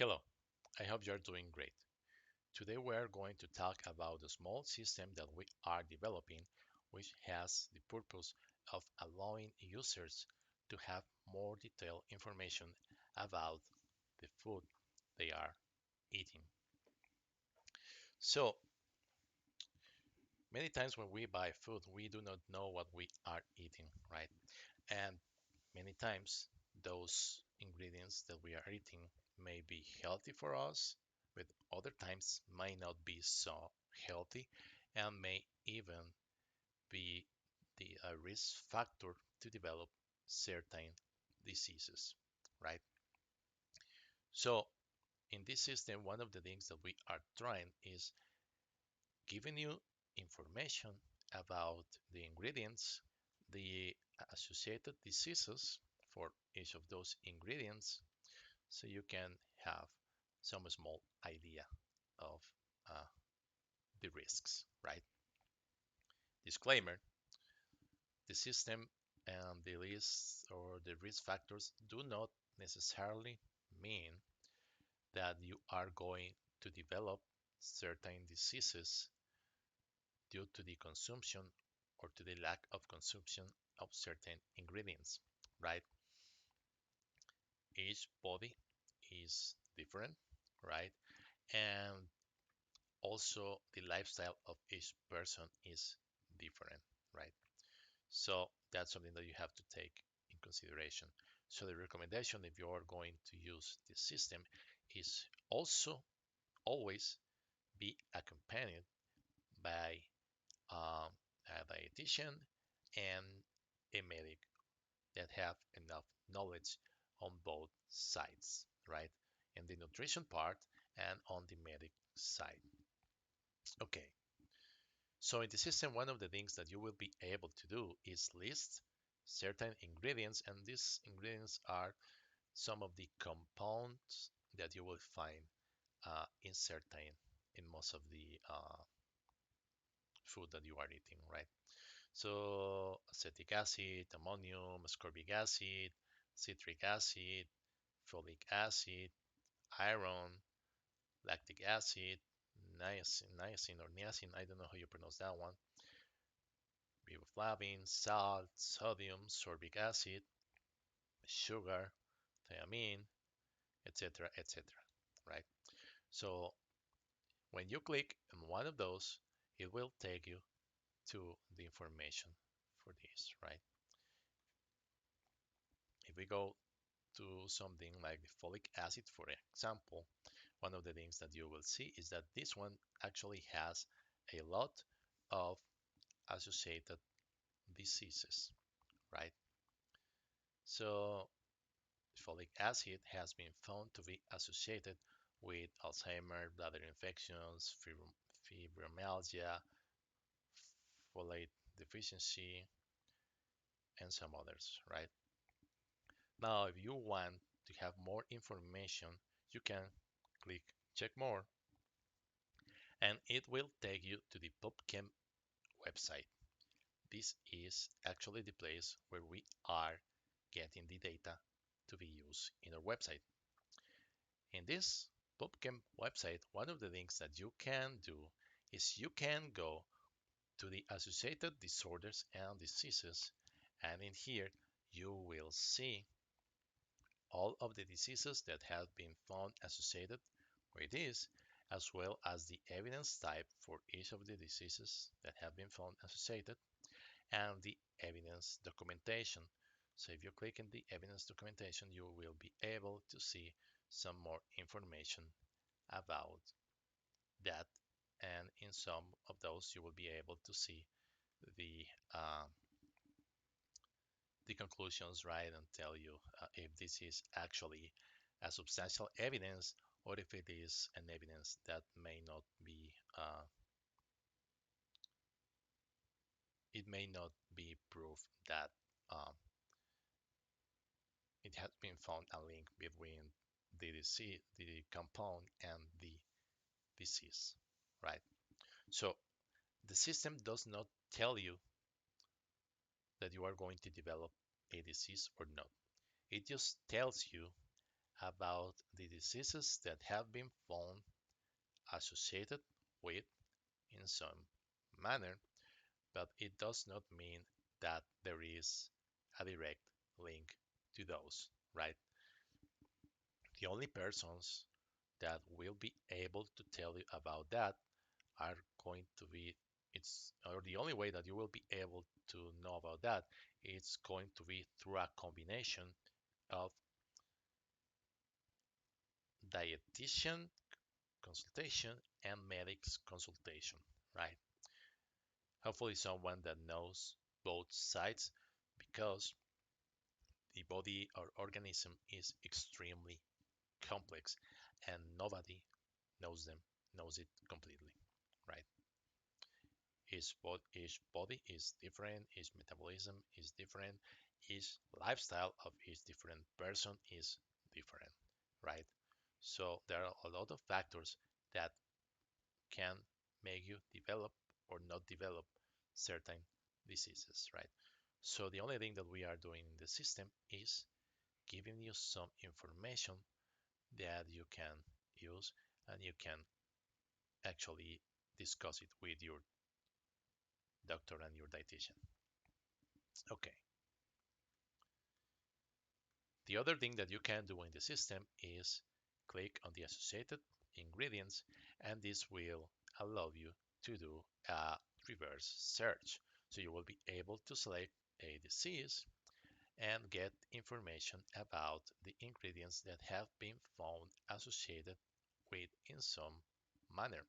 Hello, I hope you're doing great. Today we are going to talk about a small system that we are developing which has the purpose of allowing users to have more detailed information about the food they are eating. So, many times when we buy food, we do not know what we are eating, right? And many times those ingredients that we are eating may be healthy for us, but other times might not be so healthy and may even be the risk factor to develop certain diseases, right? So in this system, one of the things that we are trying is giving you information about the ingredients, the associated diseases for each of those ingredients, so you can have some small idea of uh, the risks, right? Disclaimer, the system and the list or the risk factors do not necessarily mean that you are going to develop certain diseases due to the consumption or to the lack of consumption of certain ingredients, right? Each body is different, right? And also the lifestyle of each person is different, right? So that's something that you have to take in consideration. So the recommendation if you are going to use this system is also always be accompanied by a dietitian and a medic that have enough knowledge on both sides, right? In the nutrition part and on the medic side. Okay, so in the system, one of the things that you will be able to do is list certain ingredients, and these ingredients are some of the compounds that you will find in most of the food that you are eating, right? So acetic acid, ammonium, ascorbic acid, citric acid, folic acid, iron, lactic acid, niacin or niacin, I don't know how you pronounce that one, riboflavin, salt, sodium, sorbic acid, sugar, thiamine, etc., etc. Right? So when you click on one of those, it will take you to the information for this, right? If we go to something like the folic acid, for example, one of the things that you will see is that this one actually has a lot of associated diseases, right? So folic acid has been found to be associated with Alzheimer, bladder infections, fibromyalgia, folate deficiency, and some others, right? Now, if you want to have more information, you can click check more, and it will take you to the PubChem website. This is actually the place where we are getting the data to be used in our website. In this PubChem website, one of the things that you can do is you can go to the associated disorders and diseases, and in here you will see all of the diseases that have been found associated with this, as well as the evidence type for each of the diseases that have been found associated, and the evidence documentation. So if you click in the evidence documentation, you will be able to see some more information about that. And in some of those, you will be able to see the uh, the conclusions, right, and tell you if this is actually a substantial evidence or if it is an evidence that may not be it may not be proof that um, it has been found a link between the disease, the compound, and the disease, right? So the system does not tell you that you are going to develop a disease or not. It just tells you about the diseases that have been found associated with in some manner, but it does not mean that there is a direct link to those, right? The only persons that will be able to tell you about that are going to be it's or the only way that you will be able to know about that is going to be through a combination of dietitian consultation and medics consultation, right? Hopefully someone that knows both sides, because the body or organism is extremely complex and nobody knows it completely, right? Each body is different, each metabolism is different, each lifestyle of each different person is different, right? So there are a lot of factors that can make you develop or not develop certain diseases, right? So the only thing that we are doing in the system is giving you some information that you can use and you can actually discuss it with your doctor and your dietitian. Okay. The other thing that you can do in the system is click on the associated ingredients, and this will allow you to do a reverse search. So you will be able to select a disease and get information about the ingredients that have been found associated with in some manner.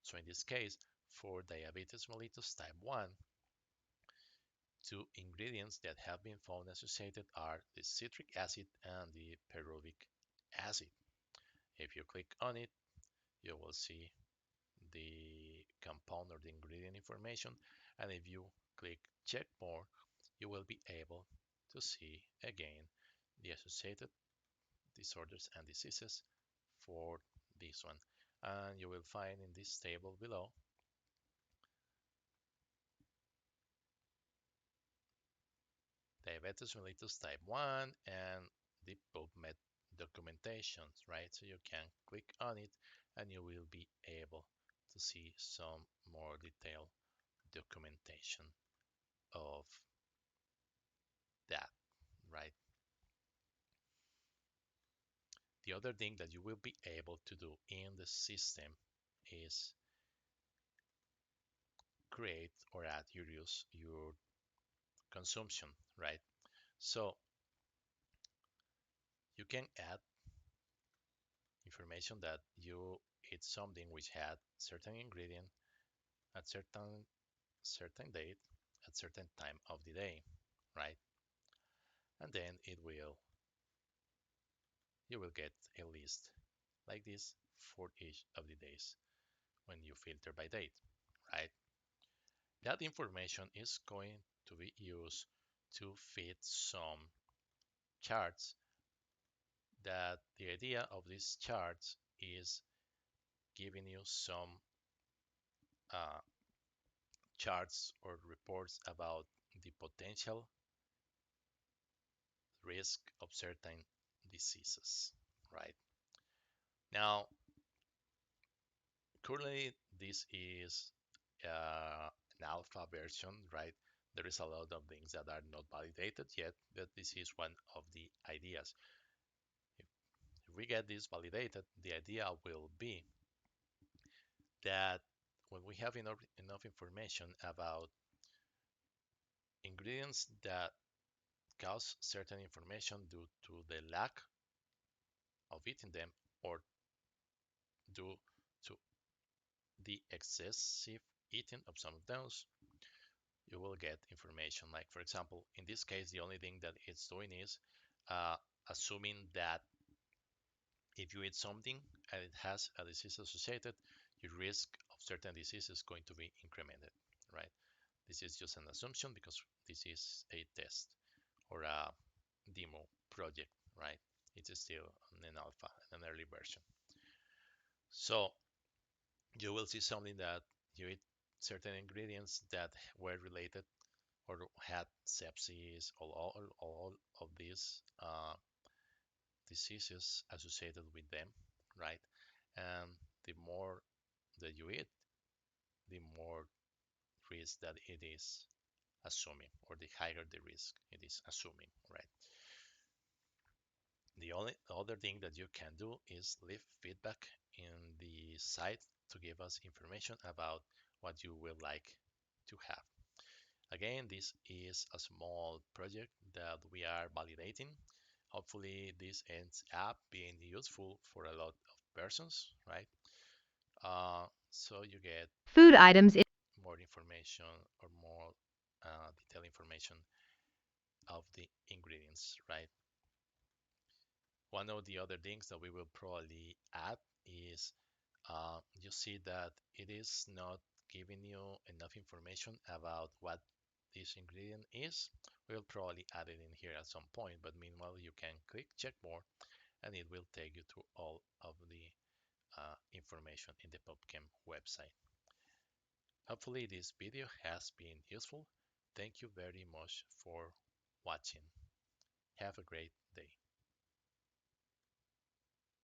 So in this case, for diabetes mellitus type 1, two ingredients that have been found associated are the citric acid and the pyruvic acid. If you click on it, you will see the compound or the ingredient information, and if you click check more, you will be able to see again the associated disorders and diseases for this one. And you will find in this table below diabetes mellitus type 1 and the PubMed documentations, right? So you can click on it and you will be able to see some more detailed documentation of that, right? The other thing that you will be able to do in the system is create or add your consumption, right? So you can add information that you eat something which had certain ingredient at certain date at certain time of the day, right? And then you will get a list like this for each of the days when you filter by date, right? That information is going to be used to feed some charts. That the idea of these charts is giving you some uh, charts or reports about the potential risk of certain diseases, right? Now, currently, this is an alpha version, right? There is a lot of things that are not validated yet, but this is one of the ideas. If we get this validated, the idea will be that when we have enough information about ingredients that cause certain information due to the lack of eating them or due to the excessive eating of some of those, you will get information. Like, for example, in this case, the only thing that it's doing is uh, assuming that if you eat something and it has a disease associated, your risk of certain disease is going to be incremented, right? This is just an assumption because this is a test or a demo project, right? It is still an alpha, an early version. So you will see something that you eat certain ingredients that were related or had sepsis, all of these diseases associated with them, right? And the more that you eat, the more risk that it is assuming, or the higher the risk it is assuming, right? The only other thing that you can do is leave feedback in the site to give us information about what you would like to have. Again, this is a small project that we are validating. Hopefully, this ends up being useful for a lot of persons, right? So you get Food items in more information, or more detailed information of the ingredients, right? One of the other things that we will probably add is you see that it is not giving you enough information about what this ingredient is. We'll probably add it in here at some point, but meanwhile you can click check more and it will take you to all of the information in the PubChem website. Hopefully this video has been useful. Thank you very much for watching. Have a great day.